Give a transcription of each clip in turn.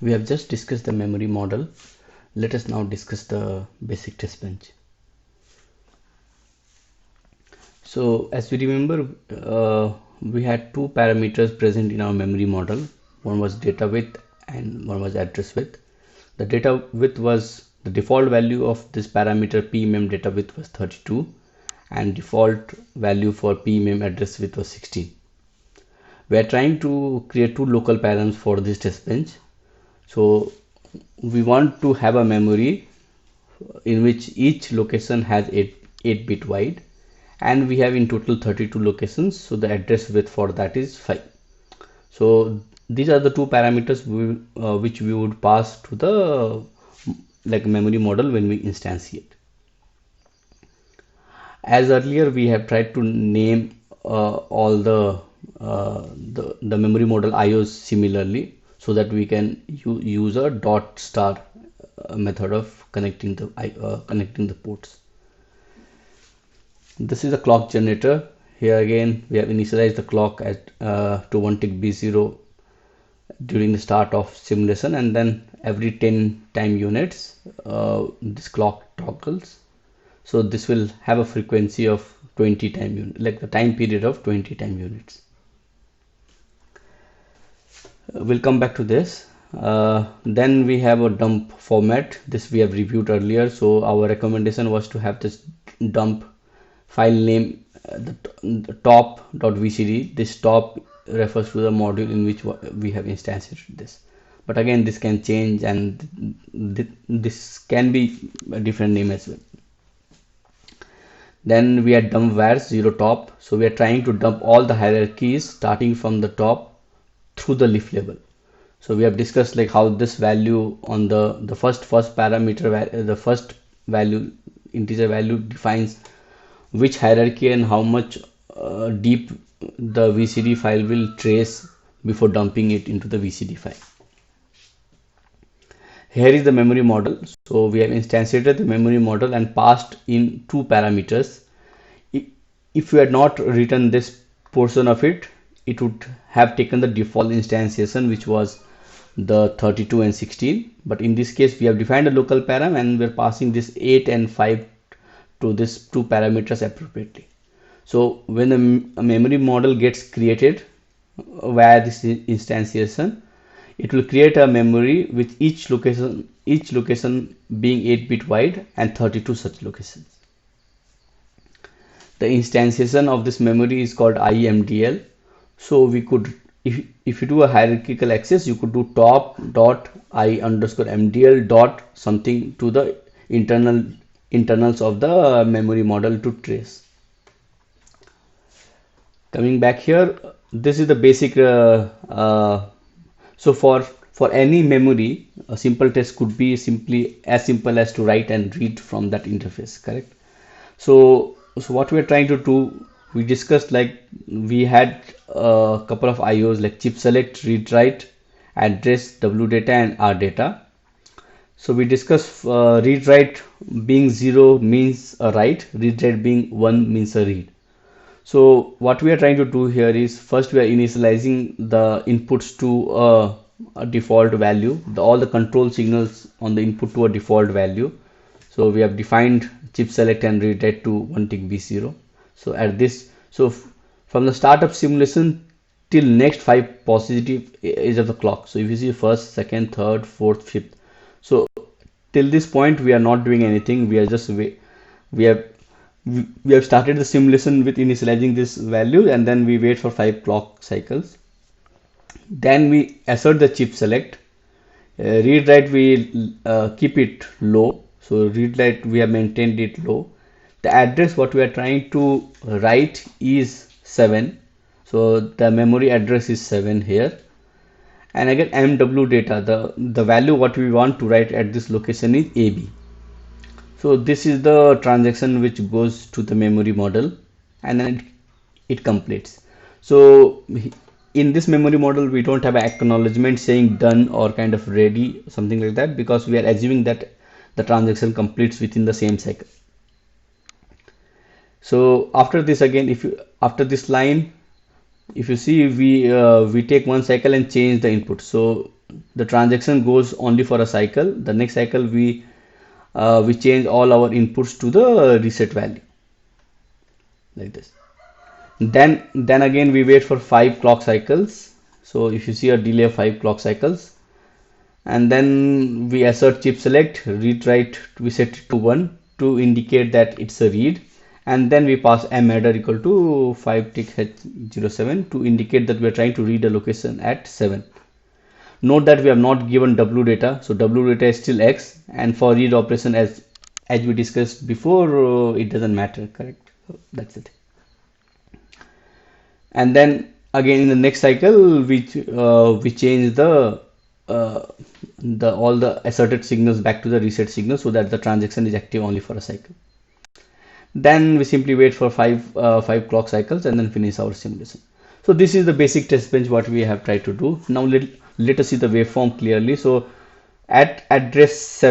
We have just discussed the memory model. Let us now discuss the basic test bench. So as we remember, we had two parameters present in our memory model. One was data width and one was address width. The data width was the default value of this parameter pmem data width was 32 and default value for pmem address width was 16. We are trying to create two local params for this test bench. So we want to have a memory in which each location has 8 bit wide, and we have in total 32 locations, so the address width for that is 5. So these are the two parameters which we would pass to the memory model when we instantiate. As earlier, we have tried to name all the memory model IOs similarly, so that we can use a dot star method of connecting the ports. This is a clock generator. Here again we have initialized the clock at to 1 tick B0 during the start of simulation, and then every 10 time units this clock toggles. So this will have a frequency of 20 time units, like the time period of 20 time units. We'll come back to this. Then we have a dump format. This we have reviewed earlier. So our recommendation was to have this dump file name the top.vcd. This top refers to the module in which we have instantiated this. But again, this can change, and this can be a different name as well. Then we had dump vars 0 top. So we are trying to dump all the hierarchies starting from the top through the leaf level. So we have discussed like how this value on the first parameter, the first value, integer value, defines which hierarchy and how much deep the VCD file will trace before dumping it into the VCD file. Here is the memory model. So we have instantiated the memory model and passed in two parameters. If we had not written this portion of it, it would have taken the default instantiation, which was the 32 and 16. But in this case, we have defined a local param and we're passing this 8 and 5 to this two parameters appropriately. So when a memory model gets created via this instantiation, it will create a memory with each location being 8 bit wide and 32 such locations. The instantiation of this memory is called IMDL. So we could, if you do a hierarchical access, you could do top dot I underscore MDL dot something to the internals of the memory model to trace. Coming back here, this is the basic. So for any memory, a simple test could be simply as simple as to write and read from that interface, correct? So what we are trying to do, we discussed like we had a couple of IOs like chip select, read write, address, W data and R data. So we discussed read write being 0 means a write, read write being 1 means a read. So what we are trying to do here is, first we are initializing the inputs to a default value, all the control signals on the input to a default value. So we have defined chip select and read write to 1 tick B0. So at this, so from the start of simulation till next 5 positive edge of the clock. So if you see first, second, third, fourth, fifth. So till this point we are not doing anything. We are just we have started the simulation with initializing this value, and then we wait for 5 clock cycles. Then we assert the chip select. Read write we keep it low. So read write we have maintained it low. The address what we are trying to write is 7. So the memory address is 7 here. And again MW data, the value what we want to write at this location is AB. So this is the transaction which goes to the memory model, and then it completes. So in this memory model we don't have an acknowledgement saying done or kind of ready, something like that, because we are assuming that the transaction completes within the same cycle. So after this, again, after this line, if you see, we take one cycle and change the input. So the transaction goes only for a cycle. The next cycle we change all our inputs to the reset value like this. Then again we wait for 5 clock cycles. So if you see a delay of 5 clock cycles, and then we assert chip select, read write, we set it to 1 to indicate that it's a read, and then we pass madder equal to 5 tick h07 to indicate that we are trying to read a location at 7. Note that we have not given w data, so w data is still x, and for read operation, as we discussed before, it doesn't matter, correct? So that's it. And then again in the next cycle we change the all the asserted signals back to the reset signal, so that the transaction is active only for a cycle. Then we simply wait for 5 clock cycles and then finish our simulation. So this is the basic test bench what we have tried to do. Now let us see the waveform clearly. So at address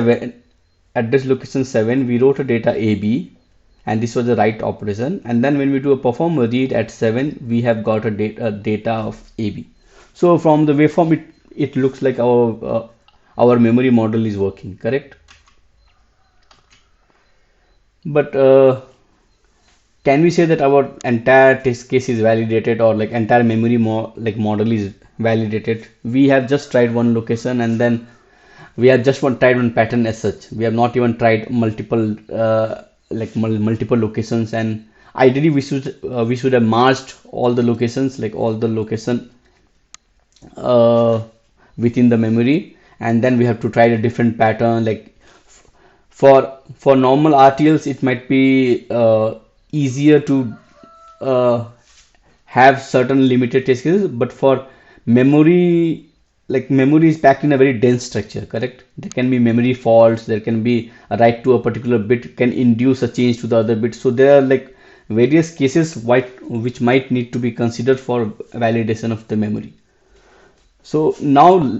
location 7, we wrote a data AB, and this was the write operation. And then when we do a perform a read at 7, we have got a data of AB. So from the waveform, it looks like our memory model is working, correct? But can we say that our entire test case is validated, or like entire memory model is validated? We have just tried one location, and then we have just tried one pattern as such. We have not even tried multiple multiple locations, and ideally we should have merged all the locations, like all the location within the memory, and then we have to try a different pattern. Like for normal RTLs, it might be easier to have certain limited test cases, but for memory, like memory is packed in a very dense structure, correct? There can be memory faults, there can be a write to a particular bit can induce a change to the other bit. So there are like various cases which might need to be considered for validation of the memory. So now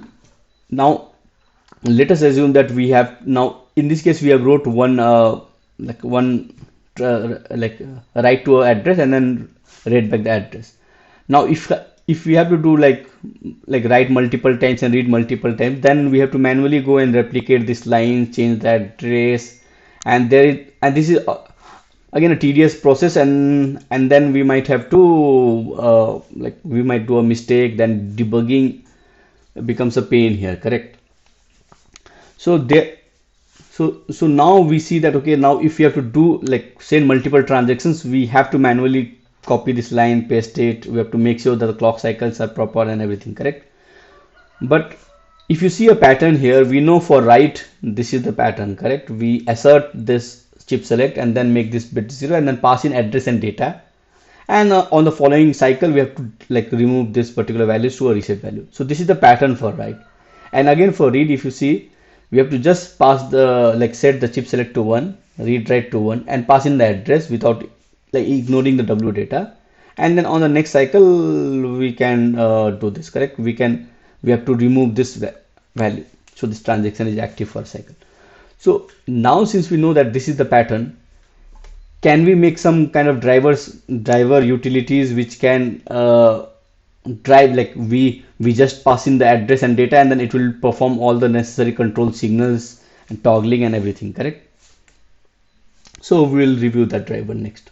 let us assume that we have, now in this case we have wrote one write to an address and then read back the address. Now if we have to do like write multiple times and read multiple times, then we have to manually go and replicate this line, change the address, and this is again a tedious process, and then we might have to we might do a mistake, then debugging becomes a pain here, correct? So now we see that, okay, now if you have to do like say multiple transactions, we have to manually copy this line, paste it, we have to make sure that the clock cycles are proper and everything, correct? But if you see a pattern here, we know for write this is the pattern, correct? We assert this chip select and then make this bit 0 and then pass in address and data, and on the following cycle we have to like remove this particular values to a reset value. So this is the pattern for write. And again for read, if you see, we have to just pass the set the chip select to 1, read write to 1, and pass in the address without ignoring the w data, and then on the next cycle we can do this, correct? We have to remove this value, so this transaction is active for a cycle. So now since we know that this is the pattern, can we make some kind of driver utilities which can drive, like we just pass in the address and data, and then it will perform all the necessary control signals and toggling and everything, correct? So we will review that driver next.